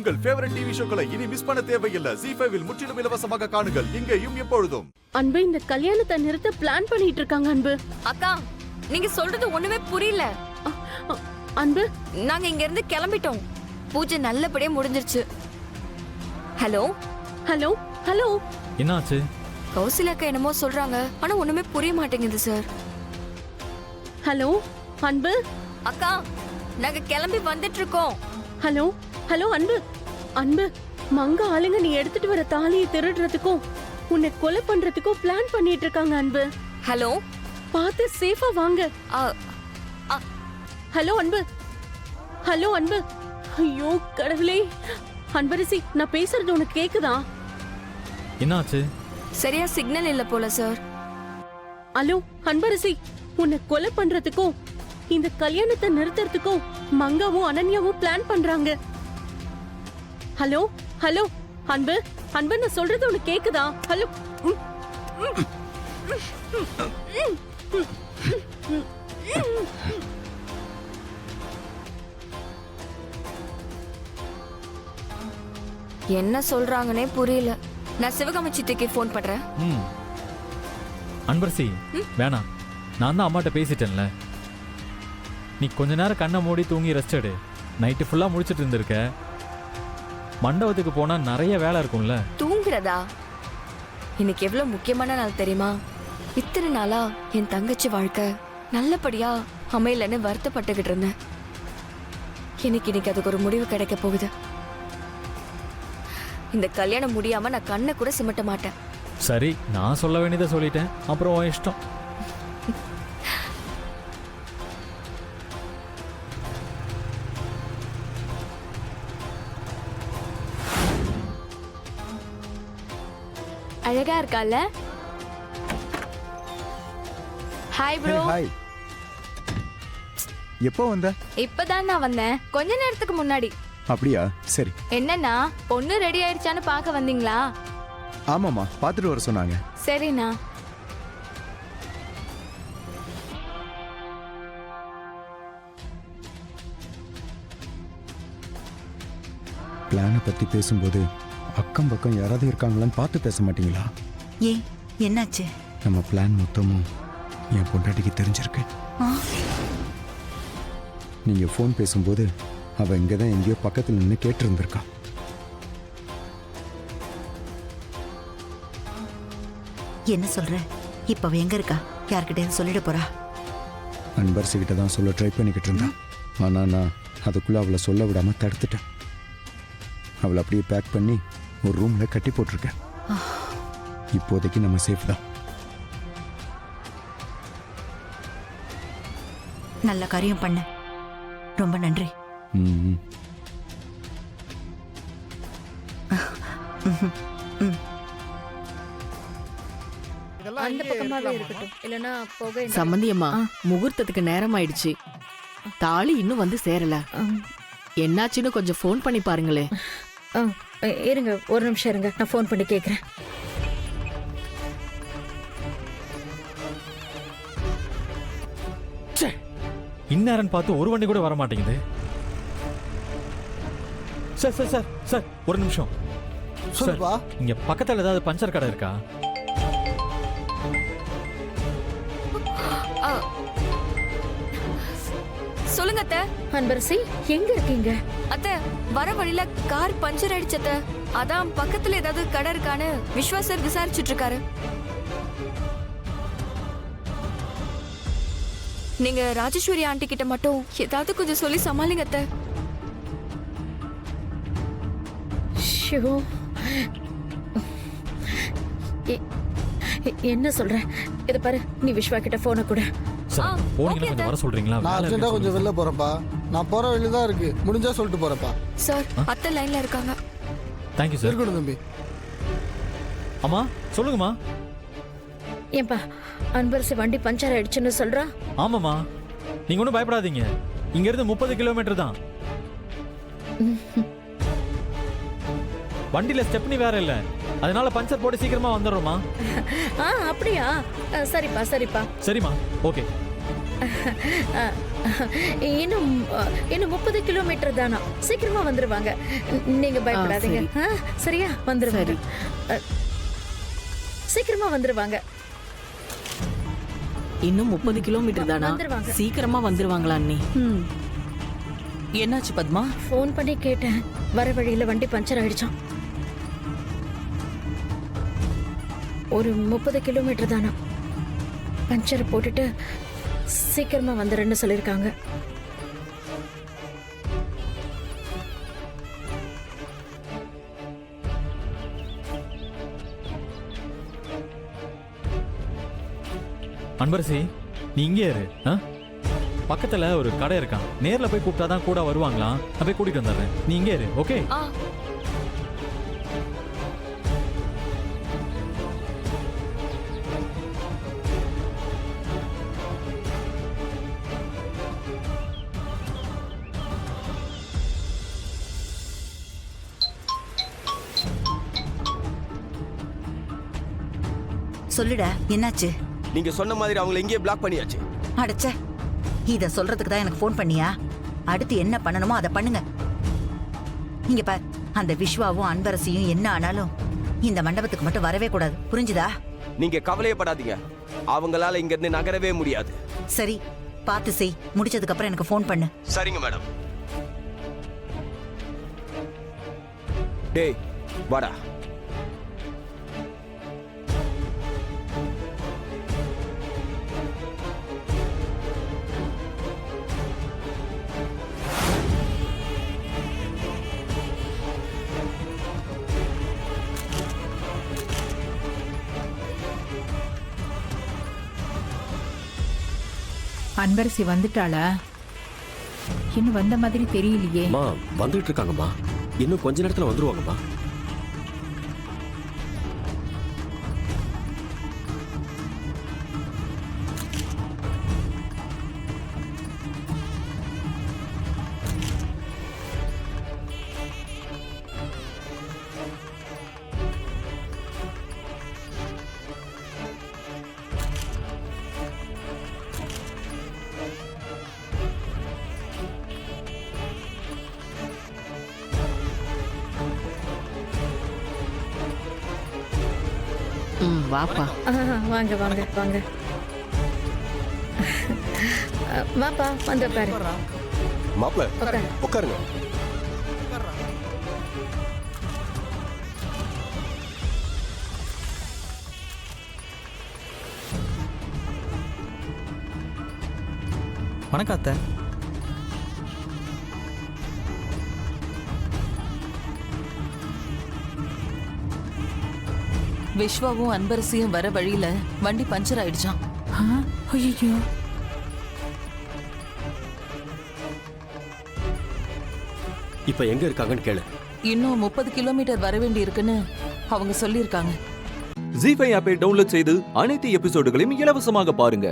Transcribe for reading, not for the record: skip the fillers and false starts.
உங்கள் favourite TV ஷோக்களை இனி miss பண்ண தேவையில்லை. ZEE5 இல் முற்றிலும் இலவசமாக காணுங்கள், இங்கேயும் எப்பொழுதும். அன்பு, இந்த கல்யாணத்தை நிறுத்த பிளான் பண்ணிட்டு இருக்காங்க அன்பு. அக்கா, நீங்க சொல்றது ஒண்ணுமே புரியல. அன்பு, நாங்க இங்க இருந்து கிளம்பிட்டோம். பூஜை நல்லபடியா முடிஞ்சிருச்சு. ஹலோ ஹலோ ஹலோ, என்னாச்சு? கௌசல்யா அக்கா என்னமோ சொல்றாங்க, ஆனா ஒண்ணுமே புரிய மாட்டேங்குது சார். ஹலோ அன்பு. அக்கா, நாங்க கிளம்பி வந்துட்டு இருக்கோம். ஹலோ ஹலோ அன்பு. அன்பு, மங்க ஆளுங்க நீ எடுத்துட்டு வர தாலியை திருடுறதுக்கும் உன்னை கொலை பண்றதுக்கும் பிளான் பண்ணிட்டு இருக்காங்க அன்பு. ஹலோ, பார்த்து சேஃபா வாங்க. ஹலோ அன்பு. ஹலோ அன்பு. ஐயோ கடவுளே. அன்பரசி, நான் பேசுறது உனக்கு கேக்குதா? என்னாச்சு? சரியா சிக்னல் இல்ல போல சார். ஹலோ அன்பரசி, உன்னை கொலை பண்றதுக்கும் இந்த கல்யாணத்தை நிறுத்துறதுக்கும் மங்காவும் அனன்யாவும் பிளான் பண்றாங்க. ஹலோ ஹலோ அன்பு. அன்பு, நான் சொல்றது உனக்கு கேக்குதா? ஹலோ. என்ன சொல்றாங்கன்னே புரியல. நான் சிவகாமி சித்திக்கு போன் பண்றேன். அன்பரசி, வேணாம். நான் தான் அம்மாட்ட பேசிட்டேன்ல. நீ கொஞ்ச நேரம் கண்ணை மூடி தூங்கி ரெஸ்ட் எடு. நைட்டு ஃபுல்லா முடிச்சிட்டு இருந்திருக்க. மண்டபத்துக்கு போனா நிறைய வேலை இருக்கும்ல. தூங்குறதா? இன்னைக்கு எவ்வளவு முக்கியமான நாள் தெரியுமா? இத்தனை நாளா என் தங்கச்சி வாழ்க்கை நல்லபடியா அமையலன்னு வருத்தப்பட்டுக்கிட்டு இருந்தேன். இன்னைக்கு அதுக்கு ஒரு முடிவு கிடைக்க போகுது. இந்த கல்யாணம் முடியாம நான் கண்ணை கூட சிமிட்ட மாட்டேன். சரி, நான் சொல்ல வேண்டியதை சொல்லிட்டேன். அப்புறம் உன் இஷ்டம். அழகா இருக்கால? Hi bro. ஹாய். எப்போ வந்த? இப்பதான் நான் வந்தேன், கொஞ்ச நேரத்துக்கு முன்னாடி. அப்படியா? சரி. என்னன்னா, பொண்ணு ரெடி ஆயிடுச்சான்னு பார்க்க வந்தீங்களா? ஆமாமா, பார்த்துட்டு வர சொன்னாங்க. சரிண்ணா. பிளானை பத்தி பேசும்போது அக்கம் பக்கம் யாராவது இருக்காங்களான்னு பார்த்து பேச மாட்டீங்களா? ஏன், என்னாச்சு? நம்ம பிளான் மொத்தமும் என் பொண்டாட்டிக்கு தெரிஞ்சிருக்கு. நீங்க ஃபோன் பேசும்போது அவ இங்கதான் எங்கேயோ பக்கத்துல நின்று கேட்டு இருந்திருக்கா. என்ன சொல்ற? இப்ப அவ எங்க இருக்கா? யார்கிட்ட சொல்லிட போறா? அன்பரசிக்கிட்ட தான் சொல்ல ட்ரை பண்ணிக்கிட்டு இருந்தா. ஆனா நான் அதுக்குள்ள அவளை சொல்ல விடாம தடுத்துட்டேன். அவளை அப்படியே பேக் பண்ணி ஒரு ரூம்ல கட்டி போட்டிருக்கேன். இப்போதைக்கு நம்ம சேஃப் தான். நல்ல காரியம் பண்ண. ரொம்ப நன்றி. சம்பந்தியம்மா, முகூர்த்தத்துக்கு நேரம் ஆயிடுச்சு. தாலி இன்னும் வந்து சேரல. என்னாச்சுன்னு கொஞ்சம் ஃபோன் பண்ணி பாருங்களே. இருங்க, ஒரு நிமிஷம் இருங்க, நான் ஃபோன் பண்ணி கேக்குறேன். இந்நேரம் பார்த்து ஒரு வண்டி கூட வர மாட்டேங்குது. சார் சார் சார் சார், ஒரு நிமிஷம். சொல்லுப்பா. இங்க பக்கத்துல ஏதாவது பஞ்சர் கடை இருக்கா? சொல்லுங்க அத்தை. அன்பரசி, எங்க இருக்கீங்க? அத்தை, வர வழியில கார் பஞ்சர் ஆயிடுச்சு அத்தை. அதான் பக்கத்துல ஏதாவது கடை இருக்கான்னு விஸ்வாசர் விசாரிச்சுட்டு இருக்காரு. நீங்க ராஜேஸ்வரி ஆண்டி கிட்ட மட்டும் ஏதாவது கொஞ்சம் சொல்லி சமாளிங்க அத்தை. ஷோ, என்ன சொல்ற? இத பாரு, நீ விஸ்வா கிட்ட போன கூட. சார், போனீங்கன்னா கொஞ்சம் வர சொல்றீங்களா? நான் அர்ஜென்ட்டா கொஞ்சம் வெளில போறேன்ப்பா. நான் போற வழியில தான் இருக்கு. முடிஞ்சா சொல்லிட்டு போறேன்ப்பா. சார், அத்தை லைன்ல இருக்காங்க. Thank you sir. இருக்கணும் தம்பி. அம்மா, சொல்லுங்கம்மா. ஏன்பா, அன்பரசி வண்டி பஞ்சர் ஆயிடுச்சுன்னு சொல்றா? ஆமாம்மா, நீங்க ஒன்றும் பயப்படாதீங்க. இங்க இருந்து 30 கிலோமீட்டர் தான். வண்டியில ஸ்டெப்னி வேற இல்ல, அதனால பஞ்சர் போட்டு சீக்கிரமா வந்துடுறோமா. அப்படியா? சரிப்பா சரிப்பா. சரிம்மா, ஓகே. இன்னும் இன்னும் 30 கிலோமீட்டர் தானா, சீக்கிரமா வந்துருவாங்க. நீங்க பயப்படாதீங்க. சரியா வந்துருவாங்க. சீக்கிரமா வந்துருவாங்க. இன்னும் 30 கிலோமீட்டர் தானா? வந்துருவாங்க. சீக்கிரமா வந்துருவாங்களா அண்ணி? என்னாச்சு பத்மா? ஃபோன் பண்ணி கேட்டேன். வர வழியில வண்டி பஞ்சர் ஆயிடுச்சாம். ஒரு 30 கிலோமீட்டர் தானா. பஞ்சர் போட்டுட்டு சீக்கிரமா வந்துருன்னு சொல்லிருக்காங்க. அன்பரசி, நீ இங்கே இரு. பக்கத்துல ஒரு கடை இருக்கான், நேர்ல போய் கூப்பிட்டாதான் கூட வருவாங்களாம். நான் போய் கூட்டிட்டு வந்துடுறேன், நீ இங்கே இரு. ஓகே? சொல்லுடா, என்னாச்சு? நீங்க சொன்ன மாதிரி அவங்களை எங்கேயே பிளாக் பண்ணியாச்சு. அடச்சே, இத சொல்றதுக்கு தான் எனக்கு ஃபோன் பண்ணியா? அடுத்து என்ன பண்ணணுமோ அதை பண்ணுங்க. இங்க பார், அந்த விஸ்வாவும் அன்பரசியும் என்ன ஆனாலும் இந்த மண்டபத்துக்கு மட்டும் வரவே கூடாது, புரிஞ்சுதா? நீங்க கவலையப்படாதீங்க, அவங்களால இங்க இருந்து நகரவே முடியாது. சரி, பார்த்து செய். முடிச்சதுக்கு அப்புறம் எனக்கு ஃபோன் பண்ணு. சரிங்க மேடம். டேய் வாடா. அன்பரசி வந்துட்டாளா? இன்னும் வந்த மாதிரி தெரியலையே. வந்துட்டு இருக்காங்கம்மா, இன்னும் கொஞ்ச நேரத்துல வந்துருவாங்கம்மா. வாப்பா. வாங்க வாங்க வாங்க. வாப்பா, வந்து உட்காரு. மாப்பிள்ள உட்காருங்க. வணக்கம் அத்தை. விஸ்வாவும் அன்பரசியும் வர வழியில வண்டி பஞ்சர் ஆயிடுச்சான். ஐயோ, இப்ப எங்க இருக்காங்கன்னு கேளு. இன்னும் 30 கிலோமீட்டர் வர வேண்டி இருக்குன்னு அவங்க சொல்லியிருக்காங்க. ஜீ5 ஆப்பை டவுன்லோட் செய்து அனைத்து எபிசோடுகளையும் இலவசமாக பாருங்க.